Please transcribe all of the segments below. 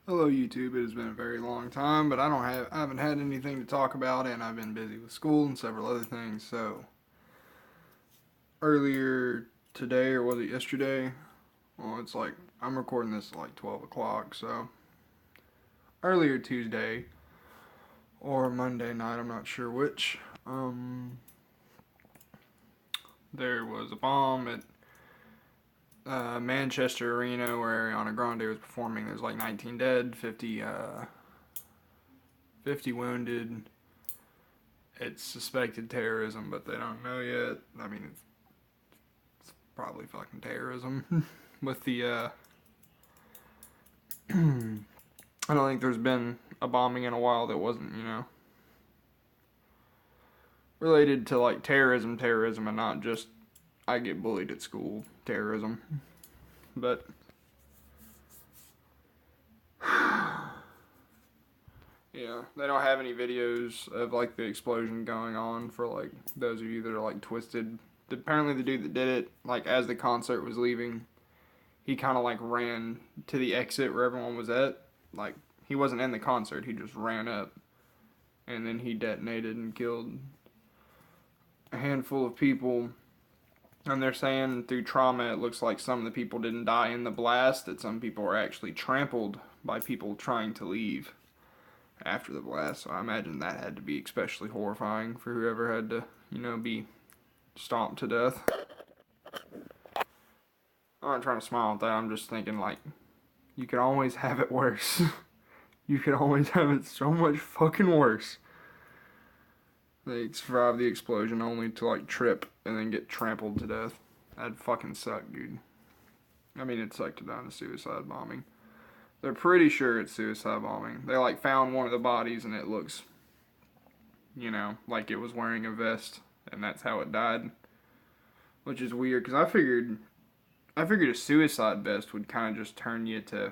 Hello YouTube, it has been a very long time, but I haven't had anything to talk about, and I've been busy with school and several other things. So earlier today, or was it yesterday? Well, it's like I'm recording this at like 12 o'clock, so earlier Tuesday or Monday night, I'm not sure which. There was a bomb at Manchester Arena where Ariana Grande was performing. There's like 19 dead, 50 wounded. It's suspected terrorism, but they don't know yet. I mean, it's probably fucking terrorism. With the, I don't think there's been a bombing in a while that wasn't, related to like terrorism, and not just I get bullied at school terrorism. But yeah, they don't have any videos of like the explosion going on for like those of you that are like twisted. Apparently, the dude that did it, like as the concert was leaving, he kind of like ran to the exit where everyone was at. Like he wasn't in the concert, he just ran up, and then he detonated and killed a handful of people. And they're saying through trauma, it looks like some of the people didn't die in the blast, that some people were actually trampled by people trying to leave after the blast. So I imagine that had to be especially horrifying for whoever had to, be stomped to death. I'm not trying to smile at that, I'm just thinking, like, you could always have it worse. You could always have it so much fucking worse. They survived the explosion only to, like, trip and then get trampled to death. That'd fucking suck, dude. I mean, it sucked to die in a suicide bombing. They're pretty sure it's suicide bombing. They, like, found one of the bodies and it looks, like it was wearing a vest, and that's how it died. Which is weird, because I figured a suicide vest would kind of just turn you to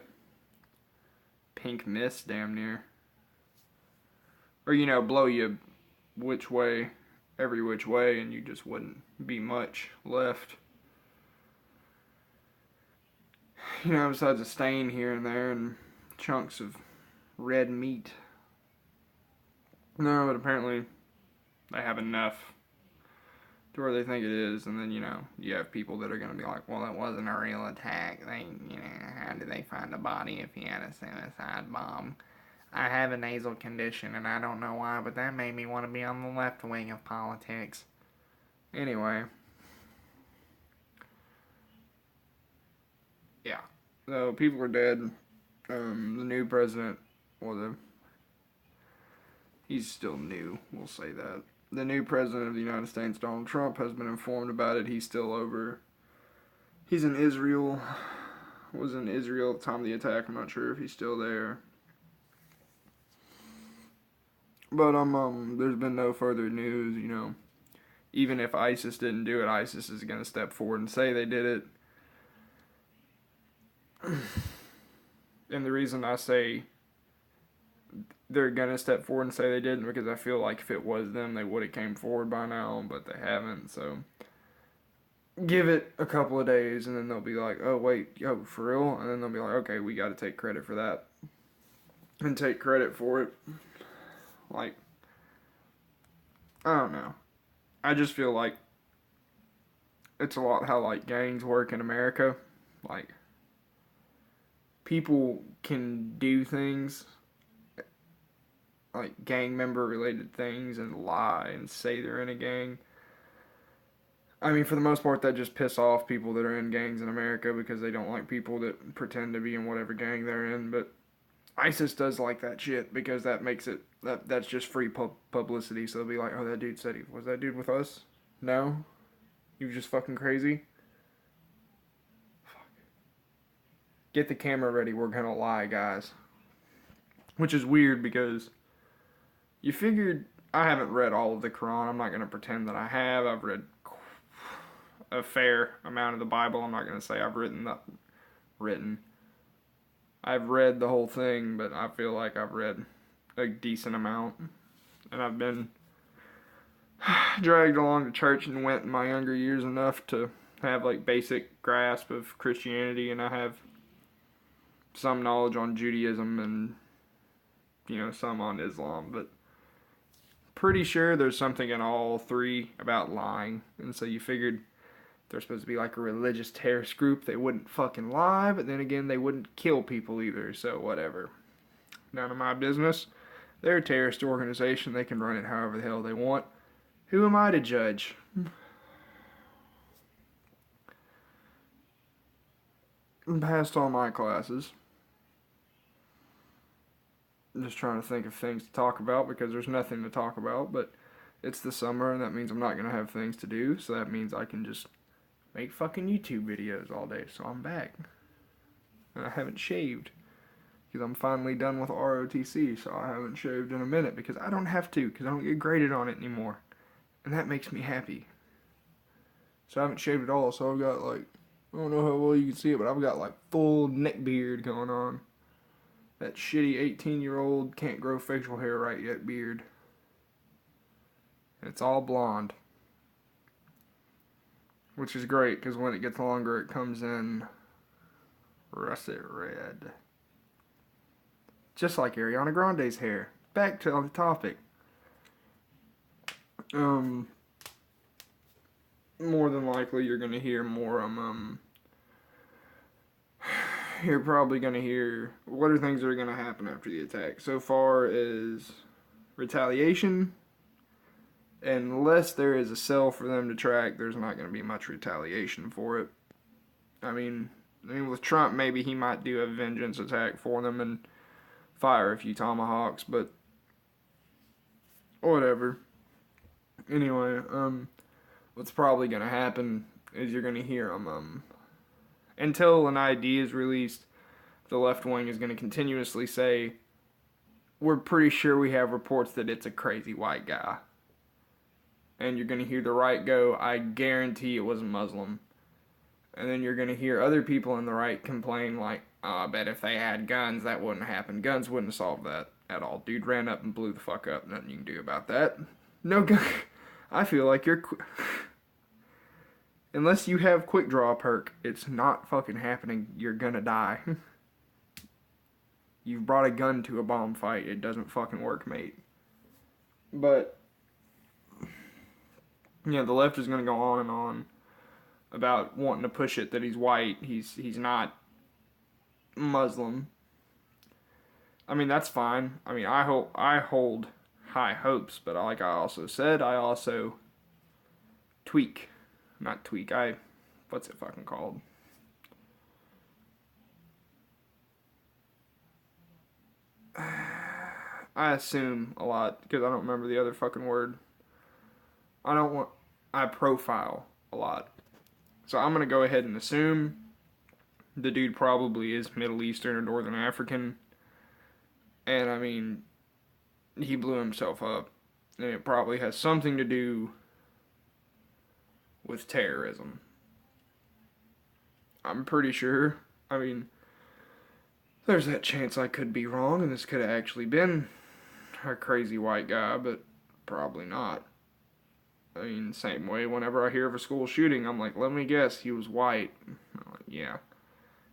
pink mist, damn near. Or, blow you every which way, and you just wouldn't be much left. Besides a stain here and there and chunks of red meat. No, but apparently they have enough to where they think it is, and then, you have people that are going to be like, well, it wasn't a real attack. How did they find a body if he had a suicide bomb? I have a nasal condition, and I don't know why, but that made me want to be on the left wing of politics. Anyway. Yeah. So, people are dead. The new president, he's still new, we'll say that. The new president of the United States, Donald Trump, has been informed about it. He's in Israel. Was in Israel at the time of the attack. I'm not sure if he's still there. But there's been no further news, Even if ISIS didn't do it, ISIS is going to step forward and say they did it. And the reason I say they're going to step forward and say they didn't, because I feel like if it was them, they would have came forward by now, but they haven't. So give it a couple of days, and then they'll be like, oh, wait, yo, for real? And then they'll be like, okay, we got to take credit for that. And take credit for it. Like, I don't know. I just feel like it's a lot how, like, gangs work in America. Like, people can do things, like gang member related things, and lie and say they're in a gang. I mean, for the most part, that just piss off people that are in gangs in America because they don't like people that pretend to be in whatever gang they're in. But ISIS does like that shit because that makes it, that's just free publicity. So they'll be like, oh, that dude said was that dude with us? No? You just fucking crazy? Fuck. Get the camera ready, we're gonna lie, guys. Which is weird because you figured, I haven't read all of the Quran. I'm not going to pretend that I have. I've read a fair amount of the Bible. I'm not going to say I've I've read the whole thing, but I feel like I've read a decent amount. And I've been dragged along to church and went in my younger years enough to have like basic grasp of Christianity, and I have some knowledge on Judaism and, some on Islam, but pretty sure there's something in all three about lying. And so you figured they're supposed to be like a religious terrorist group, they wouldn't fucking lie, but then again, they wouldn't kill people either, so whatever. None of my business. They're a terrorist organization, they can run it however the hell they want. Who am I to judge? I passed all my classes. I'm just trying to think of things to talk about because there's nothing to talk about, but it's the summer and that means I'm not going to have things to do, so that means I can just make fucking YouTube videos all day, so I'm back. And I haven't shaved because I'm finally done with ROTC, so I haven't shaved in a minute because I don't have to because I don't get graded on it anymore. And that makes me happy. So I haven't shaved at all, so I've got like, I don't know how well you can see it, but I've got like full neck beard going on. That shitty 18-year-old can't grow facial hair right yet beard. And it's all blonde. Which is great, because when it gets longer, it comes in russet red. Just like Ariana Grande's hair. Back to the topic. More than likely, you're going to hear more, you're probably going to hear what are things that are going to happen after the attack. So far as retaliation, unless there is a cell for them to track, there's not going to be much retaliation for it. I mean, with Trump, maybe he might do a vengeance attack for them and fire a few tomahawks, but whatever. Anyway, what's probably going to happen is you're going to hear them, until an ID is released, the left wing is going to continuously say, we're pretty sure we have reports that it's a crazy white guy. And you're going to hear the right go, I guarantee it was a Muslim. And then you're going to hear other people in the right complain like, oh, I bet if they had guns, that wouldn't happen. Guns wouldn't solve that at all. Dude ran up and blew the fuck up. Nothing you can do about that. No gun. I feel like you're... Unless you have quick draw perk, it's not fucking happening. You're gonna die. You've brought a gun to a bomb fight. It doesn't fucking work, mate. But, the left is gonna go on and on about wanting to push it that he's white. He's not Muslim. I mean, that's fine. I mean, I hold high hopes, but like I also said, I also what's it fucking called? I assume a lot, because I don't remember the other fucking word. I profile a lot. So I'm gonna go ahead and assume the dude probably is Middle Eastern or Northern African. And I mean, he blew himself up. And it probably has something to do with terrorism. I'm pretty sure. I mean, there's that chance I could be wrong and this could have actually been a crazy white guy, but probably not. I mean, same way whenever I hear of a school shooting, I'm like, let me guess, he was white. I'm like, yeah.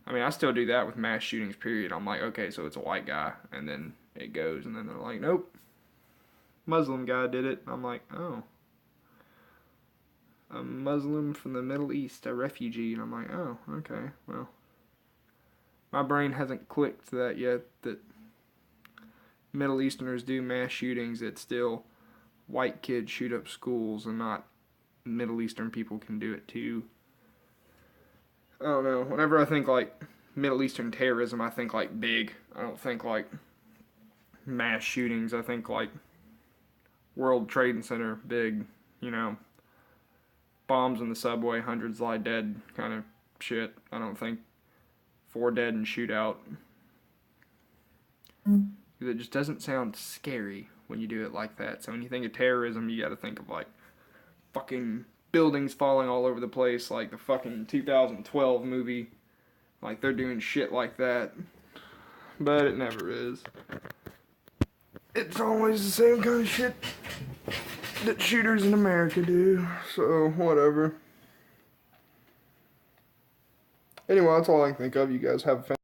I mean, I still do that with mass shootings, period. I'm like, okay, so it's a white guy, and then it goes, and then they're like, nope, Muslim guy did it. I'm like, oh. A Muslim from the Middle East, a refugee, and I'm like, oh, okay, well. My brain hasn't clicked to that yet, that Middle Easterners do mass shootings, it's still white kids shoot up schools and not Middle Eastern people can do it too. I don't know, whenever I think like Middle Eastern terrorism, I think like big. I don't think like mass shootings, I think like World Trade Center, big, bombs in the subway, hundreds lie dead kind of shit. I don't think 4 dead in shootout. Because it just doesn't sound scary when you do it like that. So when you think of terrorism, you gotta think of like fucking buildings falling all over the place, like the fucking 2012 movie. Like they're doing shit like that. But it never is. It's always the same kind of shit that shooters in America do, so whatever. Anyway, that's all I can think of. You guys have a